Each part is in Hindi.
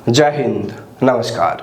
जय हिंद, नमस्कार।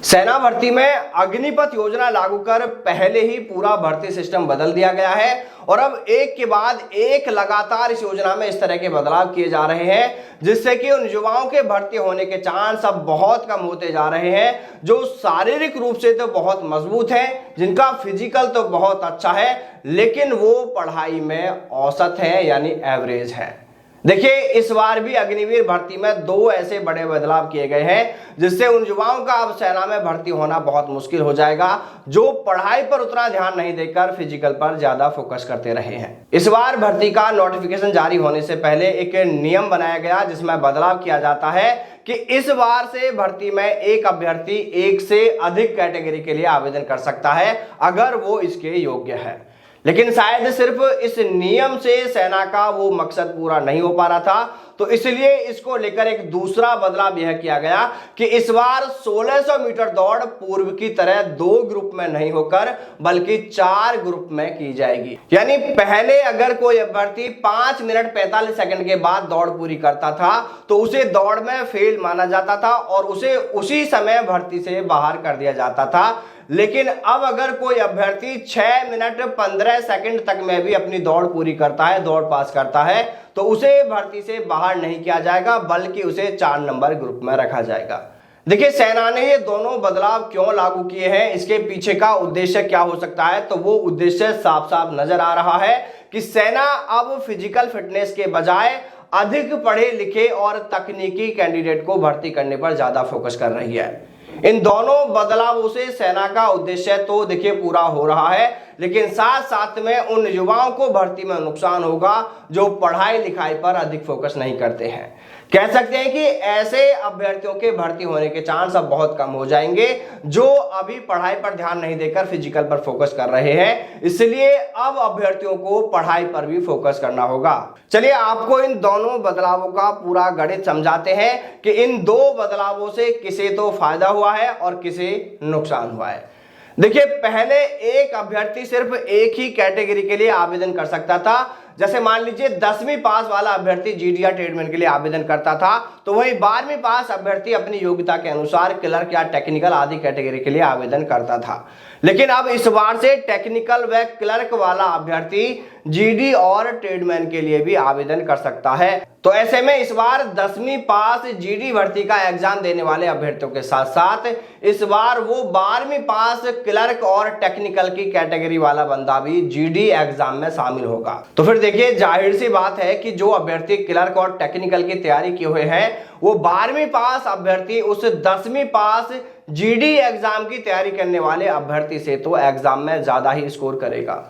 सेना भर्ती में अग्निपथ योजना लागू कर पहले ही पूरा भर्ती सिस्टम बदल दिया गया है और अब एक के बाद एक लगातार इस योजना में इस तरह के बदलाव किए जा रहे हैं जिससे कि उन युवाओं के भर्ती होने के चांस अब बहुत कम होते जा रहे हैं जो शारीरिक रूप से तो बहुत मजबूत हैं, जिनका फिजिकल तो बहुत अच्छा है, लेकिन वो पढ़ाई में औसत है यानी एवरेज है। देखिए, इस बार भी अग्निवीर भर्ती में दो ऐसे बड़े बदलाव किए गए हैं जिससे उन युवाओं का अब सेना में भर्ती होना बहुत मुश्किल हो जाएगा जो पढ़ाई पर उतना ध्यान नहीं देकर फिजिकल पर ज्यादा फोकस करते रहे हैं। इस बार भर्ती का नोटिफिकेशन जारी होने से पहले एक नियम बनाया गया जिसमें बदलाव किया जाता है कि इस बार से भर्ती में एक अभ्यर्थी एक से अधिक कैटेगरी के लिए आवेदन कर सकता है अगर वो इसके योग्य है। लेकिन शायद सिर्फ इस नियम से सेना का वो मकसद पूरा नहीं हो पा रहा था, तो इसलिए इसको लेकर एक दूसरा बदलाव यह किया गया कि इस बार 1600 मीटर दौड़ पूर्व की तरह 2 ग्रुप में नहीं होकर बल्कि 4 ग्रुप में की जाएगी। यानी पहले अगर कोई अभ्यर्थी 5 मिनट 45 सेकंड के बाद दौड़ पूरी करता था तो उसे दौड़ में फेल माना जाता था और उसे उसी समय भर्ती से बाहर कर दिया जाता था। लेकिन अब अगर कोई अभ्यर्थी 6 मिनट 15 सेकंड तक में भी अपनी दौड़ पूरी करता है, दौड़ पास करता है, तो उसे भर्ती से बाहर नहीं किया जाएगा बल्कि उसे 4 नंबर ग्रुप में रखा जाएगा। देखिए, सेना ने ये दोनों बदलाव क्यों लागू किए हैं, इसके पीछे का उद्देश्य क्या हो सकता है, तो वो उद्देश्य साफ साफ नजर आ रहा है कि सेना अब फिजिकल फिटनेस के बजाय अधिक पढ़े लिखे और तकनीकी कैंडिडेट को भर्ती करने पर ज्यादा फोकस कर रही है। इन दोनों बदलावों से सेना का उद्देश्य तो देखिए पूरा हो रहा है, लेकिन साथ साथ में उन युवाओं को भर्ती में नुकसान होगा जो पढ़ाई लिखाई पर अधिक फोकस नहीं करते हैं। कह सकते हैं कि ऐसे अभ्यर्थियों के भर्ती होने के चांस अब बहुत कम हो जाएंगे जो अभी पढ़ाई पर ध्यान नहीं देकर फिजिकल पर फोकस कर रहे हैं। इसलिए अब अभ्यर्थियों को पढ़ाई पर भी फोकस करना होगा। चलिए, आपको इन दोनों बदलावों का पूरा गणित समझाते हैं कि इन दो बदलावों से किसे तो फायदा हुआ है और किसे नुकसान हुआ है। देखिए, पहले एक अभ्यर्थी सिर्फ एक ही कैटेगरी के लिए आवेदन कर सकता था। जैसे मान लीजिए 10वीं पास वाला अभ्यर्थी जीडी या ट्रेडमैन के लिए आवेदन करता था, तो वही 12वीं पास अभ्यर्थी अपनी योग्यता के अनुसार क्लर्क या टेक्निकल आदि कैटेगरी के लिए आवेदन करता था। लेकिन अब इस बार से टेक्निकल व क्लर्क वाला अभ्यर्थी जीडी और ट्रेडमैन के लिए भी आवेदन कर सकता है। तो ऐसे में इस बार 10वीं पास जीडी भर्ती का एग्जाम देने वाले अभ्यर्थियों के साथ साथ इस बार वो 12वीं पास क्लर्क और टेक्निकल की कैटेगरी वाला बंदा भी जीडी एग्जाम में शामिल होगा। तो फिर देखिए, जाहिर सी बात है कि जो अभ्यर्थी क्लर्क और टेक्निकल की तैयारी किए हुए हैं वो 12वीं पास अभ्यर्थी उस 10वीं पास जीडी एग्जाम की तैयारी करने वाले अभ्यर्थी से तो एग्जाम में ज्यादा ही स्कोर करेगा।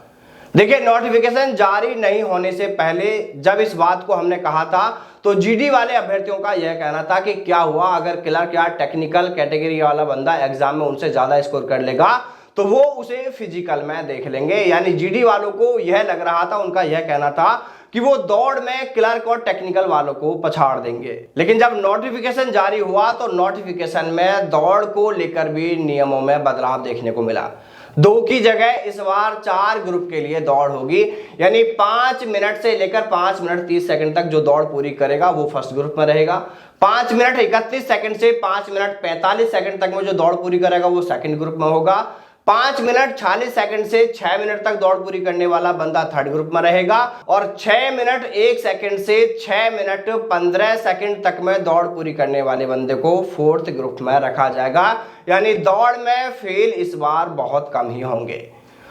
देखिए, नोटिफिकेशन जारी नहीं होने से पहले जब इस बात को हमने कहा था तो जीडी वाले अभ्यर्थियों का यह कहना था कि क्या हुआ अगर क्लर्क या टेक्निकल कैटेगरी वाला बंदा एग्जाम में उनसे ज्यादा स्कोर कर लेगा तो वो उसे फिजिकल में देख लेंगे। यानी जीडी वालों को यह लग रहा था, उनका यह कहना था कि वो दौड़ में क्लर्क और टेक्निकल वालों को पछाड़ देंगे। लेकिन जब नोटिफिकेशन जारी हुआ तो नोटिफिकेशन में दौड़ को लेकर भी नियमों में बदलाव देखने को मिला। 2 की जगह इस बार 4 ग्रुप के लिए दौड़ होगी। यानी 5 मिनट से लेकर 5 मिनट 30 सेकंड तक जो दौड़ पूरी करेगा वो फर्स्ट ग्रुप में रहेगा। 5 मिनट 31 सेकंड से 5 मिनट 45 सेकंड तक में जो दौड़ पूरी करेगा वो सेकंड ग्रुप में होगा। 5 मिनट 46 सेकंड से 6 मिनट तक दौड़ पूरी करने वाला बंदा थर्ड ग्रुप में रहेगा और 6 मिनट 1 सेकंड से 6 मिनट 15 सेकंड तक में दौड़ पूरी करने वाले बंदे को फोर्थ ग्रुप में रखा जाएगा। यानी दौड़ में फेल इस बार बहुत कम ही होंगे।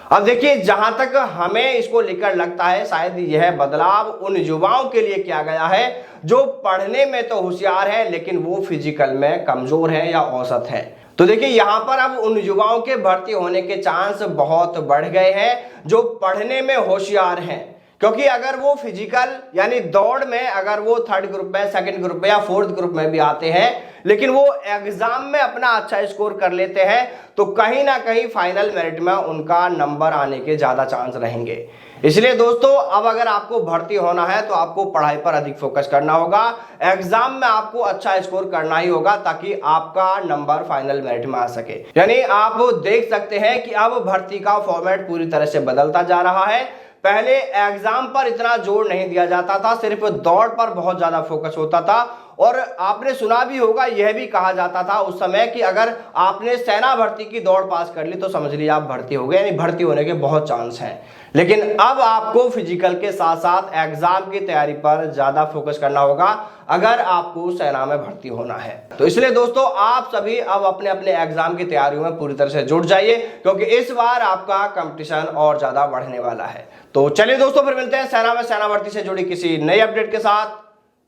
अब देखिए, जहां तक हमें इसको लेकर लगता है शायद यह बदलाव उन युवाओं के लिए किया गया है जो पढ़ने में तो होशियार है लेकिन वो फिजिकल में कमजोर है या औसत है। तो देखिए, यहाँ पर अब उन युवाओं के भर्ती होने के चांस बहुत बढ़ गए हैं जो पढ़ने में होशियार हैं, क्योंकि अगर वो फिजिकल यानी दौड़ में अगर वो थर्ड ग्रुप में, सेकंड ग्रुप में या फोर्थ ग्रुप में भी आते हैं लेकिन वो एग्जाम में अपना अच्छा स्कोर कर लेते हैं तो कहीं ना कहीं फाइनल मेरिट में उनका नंबर आने के ज्यादा चांस रहेंगे। इसलिए दोस्तों, अब अगर आपको भर्ती होना है तो आपको पढ़ाई पर अधिक फोकस करना होगा। एग्जाम में आपको अच्छा स्कोर करना ही होगा ताकि आपका नंबर फाइनल मेरिट में आ सके। यानी आप देख सकते हैं कि अब भर्ती का फॉर्मेट पूरी तरह से बदलता जा रहा है। पहले एग्जाम पर इतना जोर नहीं दिया जाता था, सिर्फ दौड़ पर बहुत ज्यादा फोकस होता था और आपने सुना भी होगा, यह भी कहा जाता था उस समय कि अगर आपने सेना भर्ती की दौड़ पास कर ली तो समझ लीजिए आप भर्ती हो गए, यानी भर्ती होने के बहुत चांस हैं। लेकिन अब आपको फिजिकल के साथ साथ एग्जाम की तैयारी पर ज्यादा फोकस करना होगा अगर आपको सेना में भर्ती होना है। तो इसलिए दोस्तों आप सभी अब अपने अपने एग्जाम की तैयारियों में पूरी तरह से जुट जाइए, क्योंकि इस बार आपका कंपटीशन और ज्यादा बढ़ने वाला है। तो चलिए दोस्तों, फिर मिलते हैं सेना में सेना भर्ती से जुड़ी किसी नई अपडेट के साथ।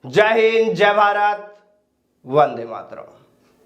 जय हिंद, जय भारत, वंदे मातरम।